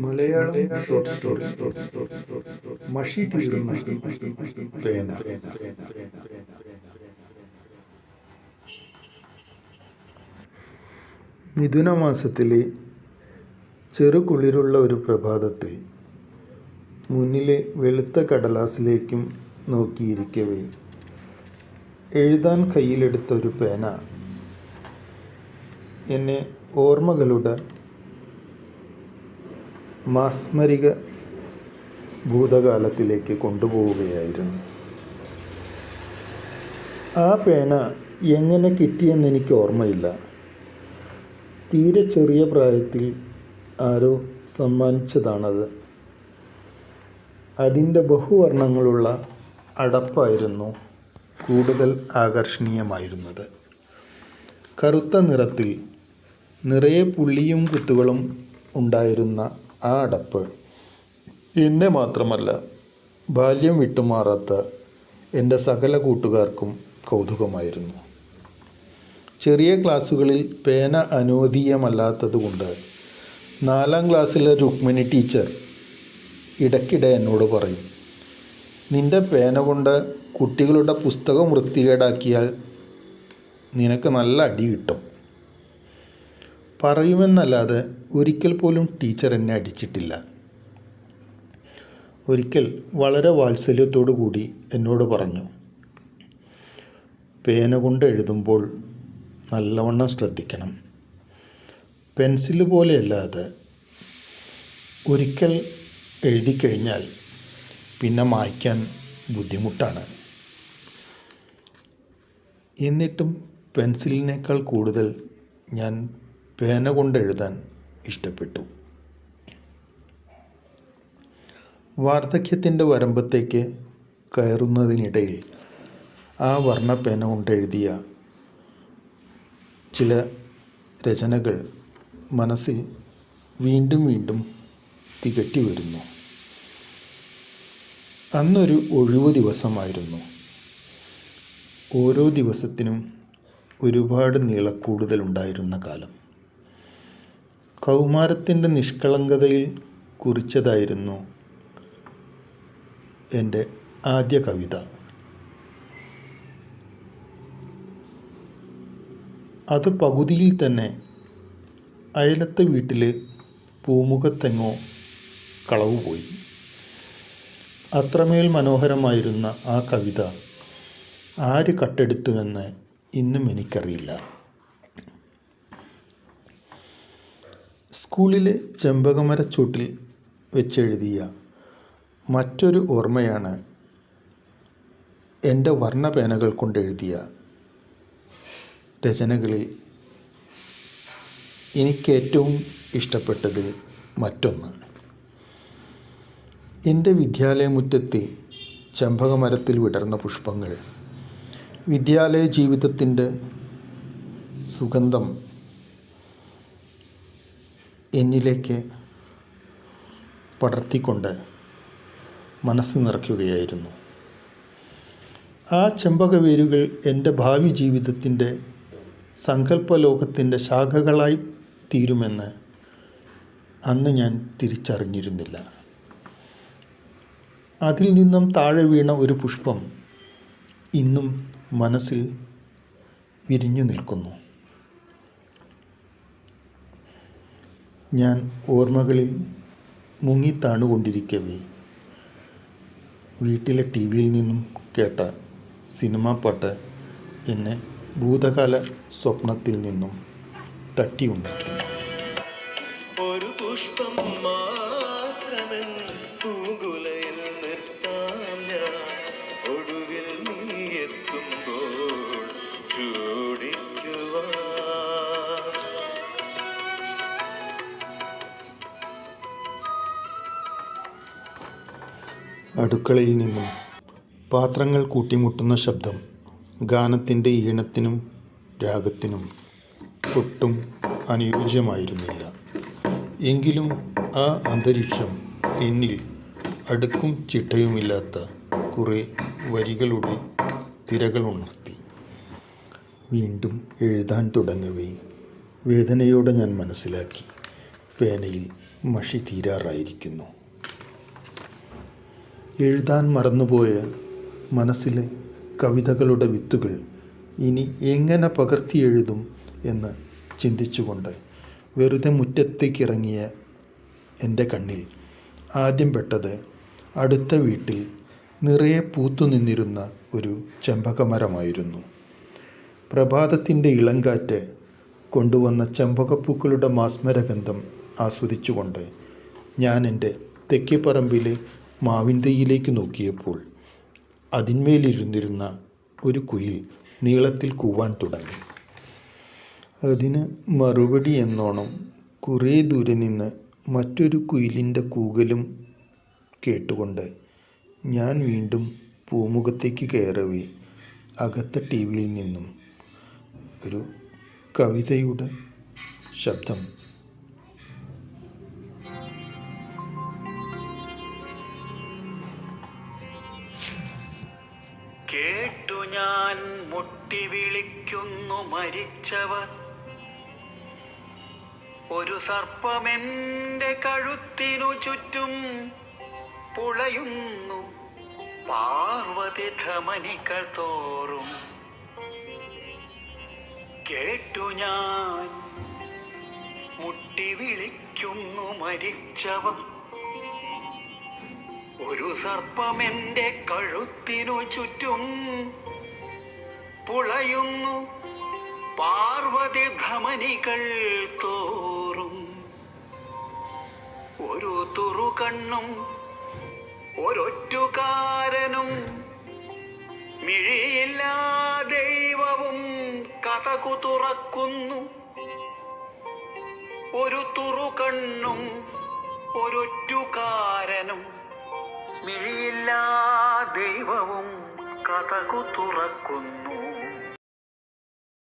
Malayalam short story മഷി തീർന്ന പേന. മിഥുനമാസത്തിലെ ചെറുകുളിരുള്ള ഒരു പ്രഭാതത്തിൽ മുന്നിലെ വെളുത്ത കടലാസിലേക്കും നോക്കിയിരിക്കവേ എഴുതാൻ കയ്യിലെടുത്ത ഒരു പേന എന്നെ ഓർമ്മകളുടെ മാസ്മരിക ഭൂതകാലത്തിലേക്ക് കൊണ്ടുപോവുകയായിരുന്നു. ആ പേന എങ്ങനെ കിട്ടിയെന്ന് എനിക്ക് ഓർമ്മയില്ല. തീരെ ചെറിയ പ്രായത്തിൽ ആരോ സമ്മാനിച്ചതാണത്. അതിൻ്റെ ബഹുവർണ്ണങ്ങളുള്ള അടപ്പായിരുന്നു കൂടുതൽ ആകർഷണീയമായിരുന്നത്. കറുത്ത നിറത്തിൽ നിറയെ പുള്ളിയും കുത്തുകളും ഉണ്ടായിരുന്ന ആ അടപ്പ് എന്നെ മാത്രമല്ല, ബാല്യം വിട്ടുമാറാത്ത എൻ്റെ സകല കൂട്ടുകാർക്കും കൗതുകമായിരുന്നു. ചെറിയ ക്ലാസ്സുകളിൽ പേന അനുവദീയമല്ലാത്തതുകൊണ്ട് 4ാം ക്ലാസ്സിലെ രുക്മിണി ടീച്ചർ ഇടയ്ക്കിടെ എന്നോട് പറയും, നിൻ്റെ പേന കൊണ്ട് കുട്ടികളുടെ പുസ്തകം വൃത്തികേടാക്കിയാൽ നിനക്ക് നല്ല അടി കിട്ടും. പറയുമെന്നല്ലാതെ ഒരിക്കൽ പോലും ടീച്ചർ എന്നെ അടിച്ചിട്ടില്ല. ഒരിക്കൽ വളരെ വാത്സല്യത്തോടു കൂടി എന്നോട് പറഞ്ഞു, പേന കൊണ്ട് എഴുതുമ്പോൾ നല്ലവണ്ണം ശ്രദ്ധിക്കണം. പെൻസില് പോലെയല്ലാതെ ഒരിക്കൽ എഴുതിക്കഴിഞ്ഞാൽ പിന്നെ മായ്ക്കാൻ ബുദ്ധിമുട്ടാണ്. എന്നിട്ടും പെൻസിലിനേക്കാൾ കൂടുതൽ ഞാൻ പേന കൊണ്ട് എഴുതാൻ ഇഷ്ടപ്പെട്ടു. വാർദ്ധക്യത്തിൻ്റെ വരമ്പത്തേക്ക് കയറുന്നതിനിടയിൽ ആ വർണ്ണപ്പേന കൊണ്ട് എഴുതിയ ചില രചനകൾ മനസ്സിൽ വീണ്ടും വീണ്ടും തികട്ടി വരുന്നു. അന്നൊരു ഒഴിവു ദിവസമായിരുന്നു. ഓരോ ദിവസത്തിനും ഒരുപാട് നീളക്കൂടുതലുണ്ടായിരുന്ന കാലം. കൗമാരത്തിൻ്റെ നിഷ്കളങ്കതയിൽ കുറിച്ചതായിരുന്നു എൻ്റെ ആദ്യ കവിത. അത് പകുതിയിൽ തന്നെ അയലത്തെ വീട്ടിൽ പൂമുഖത്തെങ്ങോ കളവുപോയി. അത്രമേൽ മനോഹരമായിരുന്ന ആ കവിത ആര് കട്ടെടുത്തുവെന്ന് ഇന്നും എനിക്കറിയില്ല. സ്കൂളിലെ ചെമ്പകമരച്ചൂട്ടിൽ വെച്ചെഴുതിയ മറ്റൊരു ഓർമ്മയാണ് എൻ്റെ വർണ്ണപേനകൾ കൊണ്ടെഴുതിയ രചനകളിൽ എനിക്കേറ്റവും ഇഷ്ടപ്പെട്ടത് മറ്റൊന്ന്. എൻ്റെ വിദ്യാലയമുറ്റത്തെ ചെമ്പകമരത്തിൽ വിടർന്ന പുഷ്പങ്ങൾ വിദ്യാലയ ജീവിതത്തിൻ്റെ സുഗന്ധം എന്നിലേക്ക് പടർത്തിക്കൊണ്ട് മനസ്സ് നിറയ്ക്കുകയായിരുന്നു. ആ ചെമ്പകവേരുകൾ എൻ്റെ ഭാവി ജീവിതത്തിൻ്റെ സങ്കല്പലോകത്തിൻ്റെ ശാഖകളായി തീരുമെന്ന് അന്ന് ഞാൻ തിരിച്ചറിഞ്ഞിരുന്നില്ല. അതിൽ നിന്നും താഴെ വീണ ഒരു പുഷ്പം ഇന്നും മനസ്സിൽ വിരിഞ്ഞു നിൽക്കുന്നു. ഞാൻ ഓർമ്മകളിൽ മുങ്ങിത്താണുകൊണ്ടിരിക്കവേ വീട്ടിലെ ടിവിയിൽ നിന്നും കേട്ട സിനിമാ പാട്ട് എന്നെ ഭൂതകാല സ്വപ്നത്തിൽ നിന്നും തട്ടിയുണ്ടാക്കി. ഒരു പുഷ്പം മാത്രമേ പൂങ്കുലയിൽ നിർത്താം ഞാൻ, ഒടുവിൽ നീ എത്തുമ്പോൾ ചൂടിക്കുവാൻ. അടുക്കളയിൽ നിന്നും പാത്രങ്ങൾ കൂട്ടിമുട്ടുന്ന ശബ്ദം ഗാനത്തിൻ്റെ ഈണത്തിനും രാഗത്തിനും ഒട്ടും അനുയോജ്യമായിരുന്നില്ല. എങ്കിലും ആ അന്തരീക്ഷം എന്നിൽ അടുക്കും ചിട്ടയുമില്ലാത്ത കുറേ വരികളുടെ തിരകൾ ഉണർത്തി. വീണ്ടും എഴുതാൻ തുടങ്ങവേ വേദനയോടെ ഞാൻ മനസ്സിലാക്കി പേനയിൽ മഷി തീരാറായിരിക്കുന്നു. എഴുതാൻ മറന്നുപോയ മനസ്സിലെ കവിതകളുടെ വിത്തുകൾ ഇനി എങ്ങനെ പകർത്തി എഴുതും എന്ന് ചിന്തിച്ചുകൊണ്ട് വെറുതെ മുറ്റത്തേക്കിറങ്ങിയ എൻ്റെ കണ്ണിൽ ആദ്യം പെട്ടത് അടുത്ത വീട്ടിൽ നിറയെ പൂത്തു നിന്നിരുന്ന ഒരു ചെമ്പകമരമായിരുന്നു. പ്രഭാതത്തിൻ്റെ ഇളങ്കാറ്റ് കൊണ്ടുവന്ന ചെമ്പകപ്പൂക്കളുടെ മാസ്മരഗന്ധം ആസ്വദിച്ചുകൊണ്ട് ഞാൻ എൻ്റെ തെക്കേപ്പറമ്പിലെ മാവിൻതൈയിലേക്ക് നോക്കിയപ്പോൾ അതിന്മേലിരുന്നിരുന്ന ഒരു കുയിൽ നീളത്തിൽ കൂവാൻ തുടങ്ങി. അതിന് മറുപടി എന്നോണം കുറേ ദൂരെ നിന്ന് മറ്റൊരു കുയിലിൻ്റെ കൂകലും കേട്ടുകൊണ്ട് ഞാൻ വീണ്ടും പൂമുഖത്തേക്ക് കയറവേ അകത്തെ ടി വിയിൽ നിന്നും ഒരു കവിതയുടെ ശബ്ദം. കേട്ടു ഞാൻ മുട്ടി വിളിക്കുന്നു മരിച്ചവർ, ഒരു സർപ്പമെൻ്റെ കഴുത്തിനു ചുറ്റും പുളയുന്നു പാർവതി ധമനികൾ തോറും. കേട്ടു ഞാൻ മുട്ടി വിളിക്കുന്നു മരിച്ചവർ, ഒരു സർപ്പമെൻ്റെ കഴുത്തിനു ചുറ്റും പുളയുന്നു പാർവതി ധമനികൾ തോറും. ഒരു തുറുകണ്ണും ഒരൊറ്റുകാരനും മിഴിയില്ലാ ദൈവവും കതകു തുറക്കുന്നു. ഒരു തുറുകണ്ണും ഒരൊറ്റുകാരനും മിഴിയില്ലാ ദൈവവും കതകു തുറക്കുന്നു.